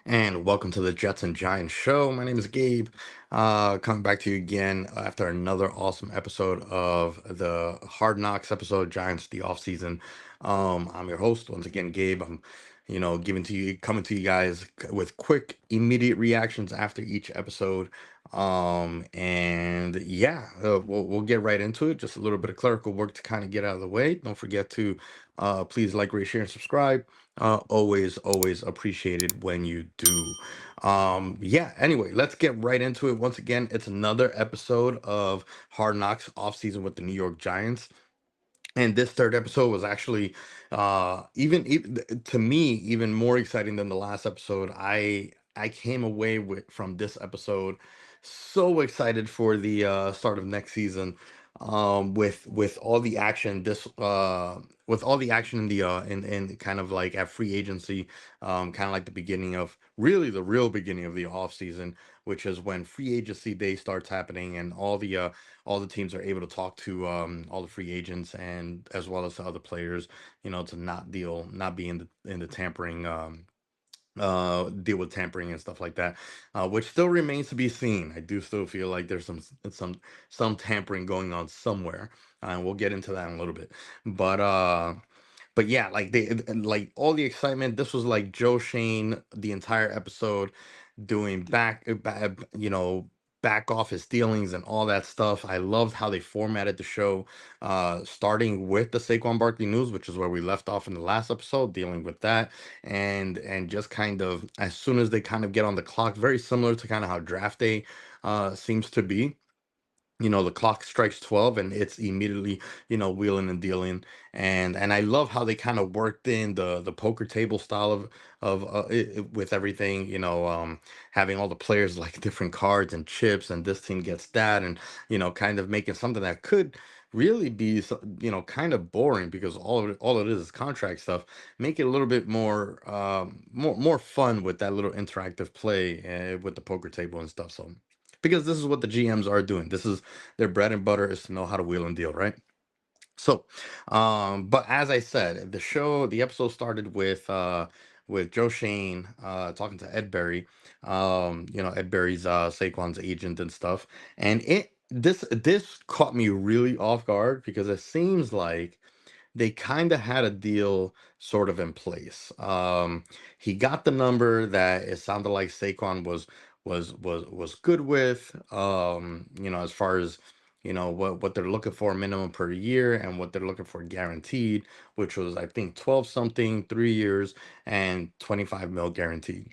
And welcome to the Jets and Giants show. My name is Gabe. Coming back to you again after another awesome episode of the Hard Knocks episode, Giants the offseason. I'm your host once again, Gabe. I'm, coming to you guys with quick, immediate reactions after each episode. And yeah, we'll get right into it. Just a little bit of clerical work to kind of get out of the way. Don't forget to please like, rate, share, and subscribe. Always appreciated when you do. Yeah, anyway, let's get right into it. Once again, it's another episode of Hard Knocks offseason with the New York Giants. And this third episode was actually even to me even more exciting than the last episode. I came away with from this episode so excited for the start of next season, with all the action this with all the action in the in kind of like at free agency, kind of like the beginning of really the real beginning of the off season, which is when free agency day starts happening and all the teams are able to talk to all the free agents and as well as the other players, to not be in the tampering, deal with tampering and stuff like that, which still remains to be seen. I do still feel like there's some tampering going on somewhere, and we'll get into that in a little bit. But yeah, like like all the excitement. This was like Joe Shane the entire episode doing back off his dealings and all that stuff. I loved how they formatted the show, starting with the Saquon Barkley news, which is where we left off in the last episode, dealing with that, and just kind of as soon as they kind of get on the clock, very similar to kind of how draft day seems to be. The clock strikes 12 and it's immediately, wheeling and dealing. And I love how they kind of worked in the poker table style with everything, having all the players like different cards and chips, and this team gets that, and kind of making something that could really be kind of boring, because all it is contract stuff. Make it a little bit more fun with that little interactive play, with the poker table and stuff. So because this is what the GMs are doing. This is their bread and butter, is to know how to wheel and deal, right? So, but as I said, the episode started with Joe Shane talking to Ed Berry, Ed Berry's Saquon's agent and stuff, and this caught me really off guard because it seems like they kind of had a deal sort of in place. He got the number that it sounded like Saquon was good with. As far as what they're looking for minimum per year and what they're looking for guaranteed, which was I think 12 something 3 years and 25 mil guaranteed.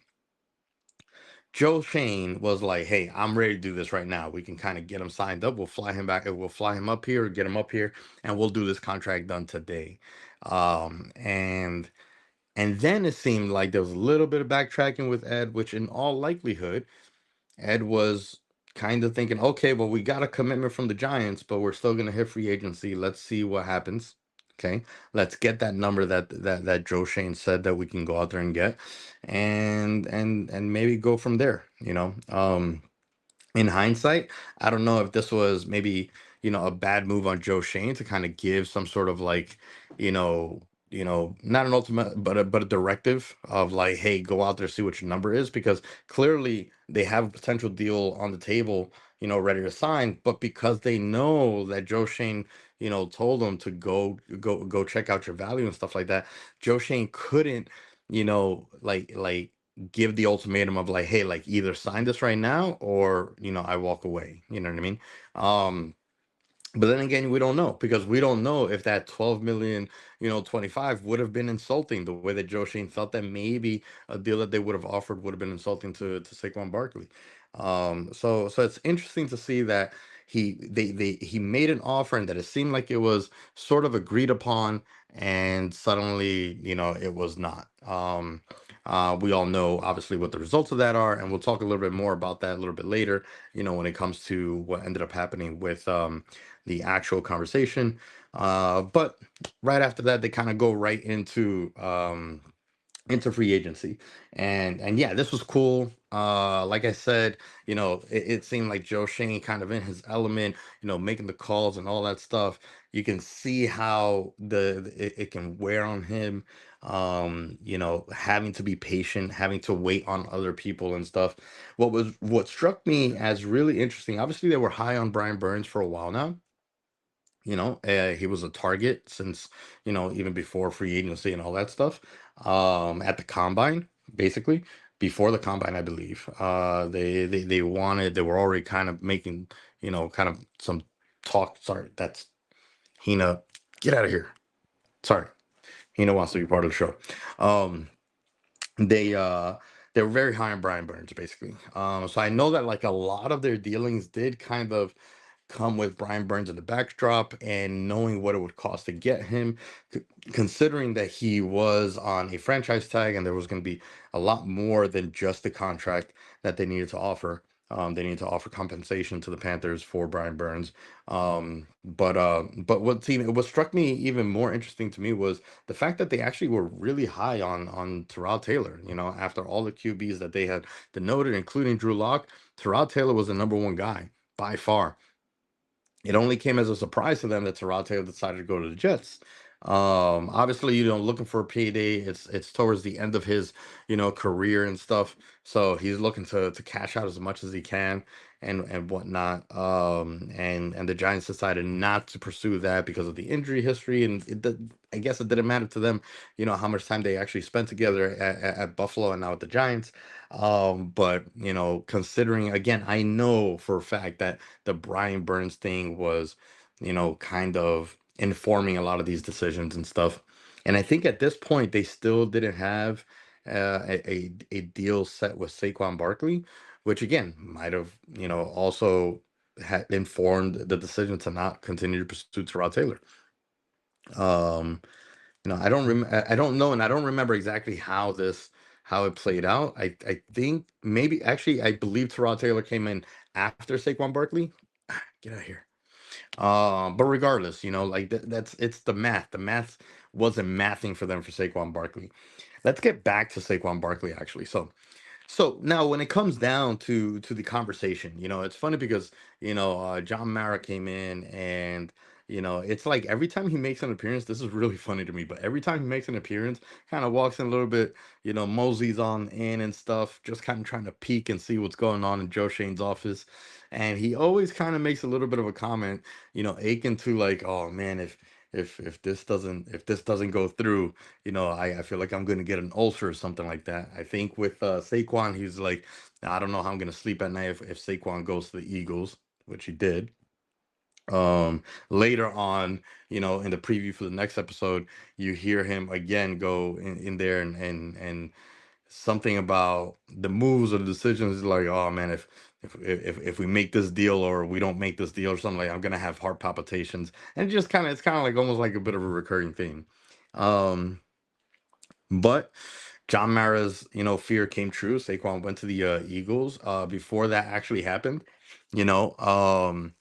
Joe Shane was like, "Hey, I'm ready to do this right now. We can kind of get him signed up. We'll fly him back. We'll fly him up here, get him up here, and we'll do this contract done today." And then it seemed like there was a little bit of backtracking with Ed, which in all likelihood, Ed was kind of thinking, "Okay, well, we got a commitment from the Giants, but we're still going to hit free agency. Let's see what happens." Okay, let's get that number that Joe Shane said that we can go out there and get, and maybe go from there. In hindsight, I don't know if this was maybe, a bad move on Joe Shane to kind of give some sort of like, not an ultimate, but a directive of like, hey, go out there, see what your number is, because clearly they have a potential deal on the table, ready to sign, but because they know that Joe Shane, told them to go check out your value and stuff like that, Joe Shane couldn't, like give the ultimatum of like, hey, like either sign this right now or I walk away. You know what I mean? Um, but then again, we don't know, because we don't know if that 12 million, 25 would have been insulting the way that Joe Shane felt that maybe a deal that they would have offered would have been insulting to Saquon Barkley. So it's interesting to see that he made an offer and that it seemed like it was sort of agreed upon, and suddenly, it was not. We all know obviously what the results of that are, and we'll talk a little bit more about that a little bit later, when it comes to what ended up happening with the actual conversation. But right after that, they kind of go right into free agency, and yeah, this was cool. Like I said, it seemed like Joe Shane kind of in his element, making the calls and all that stuff. You can see how it can wear on him. Having to be patient, having to wait on other people and stuff. What struck me as really interesting, obviously they were high on Brian Burns for a while now. He was a target since, even before free agency and all that stuff. At the combine, basically, before the combine, I believe. They were already kind of making, kind of some talk. Sorry, that's Hina. Get out of here. Sorry. Hina wants to be part of the show. Um, they uh they were very high on Brian Burns, basically. So I know that like a lot of their dealings did kind of come with Brian Burns in the backdrop and knowing what it would cost to get him, c- considering that he was on a franchise tag and there was going to be a lot more than just the contract that they needed to offer. They needed to offer compensation to the Panthers for Brian Burns. But what struck me even more interesting to me was the fact that they actually were really high on Terrell Taylor. After all the QBs that they had denoted, including Drew Lock, Terrell Taylor was the number one guy by far. It only came as a surprise to them that Taylor decided to go to the Jets. Obviously, looking for a payday. It's towards the end of his, career and stuff. So he's looking to cash out as much as he can and whatnot. And the Giants decided not to pursue that because of the injury history, and I guess it didn't matter to them, how much time they actually spent together at Buffalo and now at the Giants. But considering again, I know for a fact that the Brian Burns thing was, kind of informing a lot of these decisions and stuff. And I think at this point they still didn't have a deal set with Saquon Barkley, which again might have, also had informed the decision to not continue to pursue Terrell Taylor. Um, I don't know, and I don't remember exactly how it played out. I think maybe actually I believe Terrell Taylor came in after Saquon Barkley. Get out of here. But regardless, like that's it's the math. The math wasn't mathing for them for Saquon Barkley. Let's get back to Saquon Barkley actually. So now when it comes down to the conversation, it's funny because, John Mara came in and, it's like every time he makes an appearance, this is really funny to me, but every time he makes an appearance, kind of walks in a little bit, moseys on in and stuff, just kind of trying to peek and see what's going on in Joe Shane's office. And he always kind of makes a little bit of a comment, aching to like, oh man, if this doesn't go through, I feel like I'm going to get an ulcer or something like that. I think with Saquon, he's like, I don't know how I'm going to sleep at night if Saquon goes to the Eagles, which he did. Later on, in the preview for the next episode, you hear him again go in there and something about the moves or the decisions like, oh man, if we make this deal or we don't make this deal or something, like I'm gonna have heart palpitations. And it's kind of like almost like a bit of a recurring theme. um but John Mara's, fear came true. Saquon went to the Eagles. Before that actually happened, you know um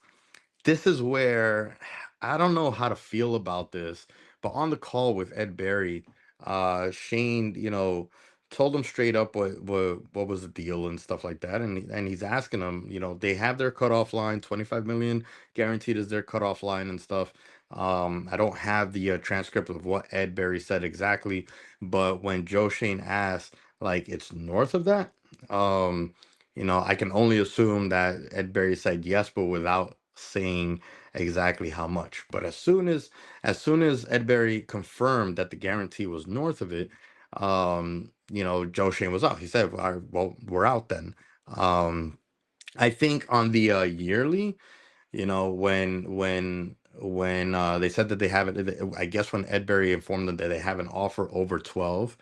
this is where I don't know how to feel about this, but on the call with Ed Barry, Shane, told him straight up what was the deal and stuff like that, and he's asking them, they have their cutoff line, 25 million guaranteed is their cutoff line and stuff. I don't have the transcript of what Ed Barry said exactly, but when Joe Shane asked, like, it's north of that. I can only assume that Ed Barry said yes, but without saying exactly how much. But as soon as Ed Barry confirmed that the guarantee was north of it, Joe Shane was out. He said, "All right, well, we're out then." Um, I think on the yearly, when they said that they have it, I guess when Ed Barry informed them that they have an offer over 12.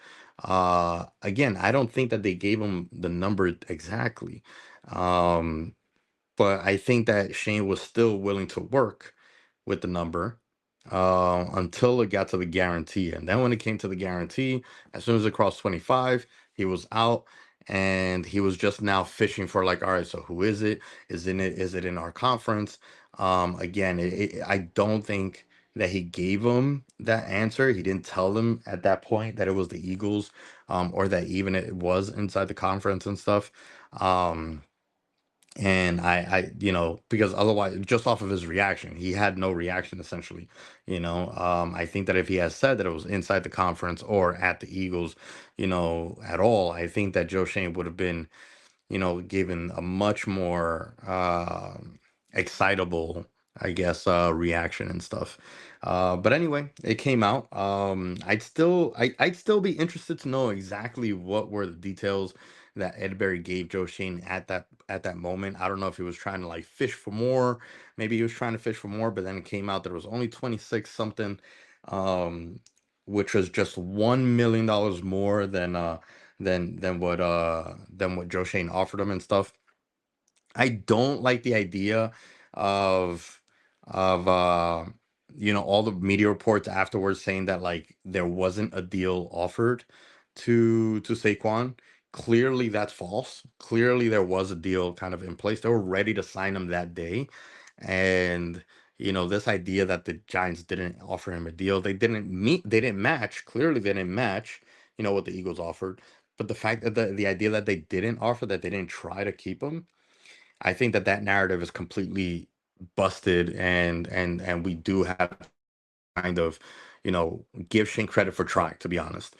Again, I don't think that they gave him the number exactly. Um, but I think that Shane was still willing to work with the number until it got to the guarantee. And then when it came to the guarantee, as soon as it crossed 25, he was out and he was just now fishing for like, all right, so who is it? Is it in our conference? Again, I don't think. that he gave him that answer. He didn't tell them at that point that it was the Eagles, or that even it was inside the conference and stuff. Um, and because otherwise, just off of his reaction, he had no reaction essentially. I think that if he had said that it was inside the conference or at the Eagles, at all, I think that Joe Shane would have been, given a much more excitable, I guess, reaction and stuff. But anyway, it came out. I'd still be interested to know exactly what were the details that Ed Berry gave Joe Shane at that moment. I don't know if he was trying to like fish for more. Maybe he was trying to fish for more, but then it came out that it was only 26 something, um, which was just $1 million more than what Joe Shane offered him and stuff. I don't like the idea of of all the media reports afterwards saying that like there wasn't a deal offered to Saquon. Clearly that's false. Clearly there was a deal kind of in place. They were ready to sign him that day. And this idea that the Giants didn't offer him a deal, they didn't match. Clearly they didn't match, what the Eagles offered. But the fact that the idea that they didn't offer, that they didn't try to keep him, I think that that narrative is completely busted, and we do have to kind of, give Shane credit for trying, to be honest.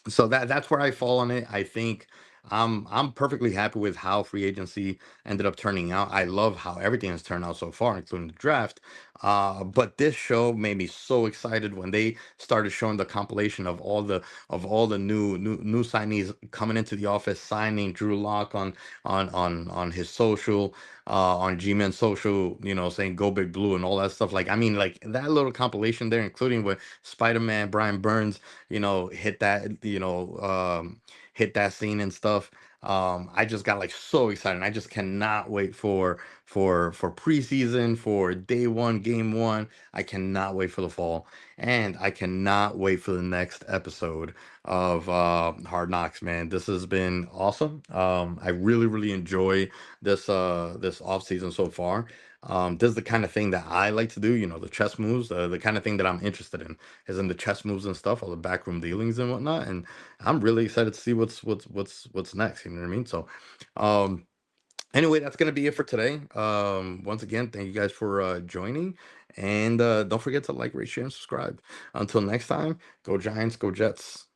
So that's where I fall on it. I think I'm perfectly happy with how free agency ended up turning out. I love how everything has turned out so far, including the draft. But this show made me so excited when they started showing the compilation of all the new signees coming into the office, signing Drew Lock on his social, on G-Man social, saying "Go Big Blue" and all that stuff. Like, I mean, like that little compilation there, including with Spider-Man, Brian Burns, hit that scene and stuff. I just got like so excited. I just cannot wait for preseason, for day one, game one. I cannot wait for the fall, and I cannot wait for the next episode of Hard Knocks. Man, this has been awesome. I really really enjoy this off season so far. This is the kind of thing that I like to do, the chess moves, the kind of thing that I'm interested in is in the chess moves and stuff, all the backroom dealings and whatnot. And I'm really excited to see what's next. You know what I mean? So, um, anyway, that's gonna be it for today. Once again, thank you guys for joining, and don't forget to like, rate, share, and subscribe. Until next time, go Giants, go Jets.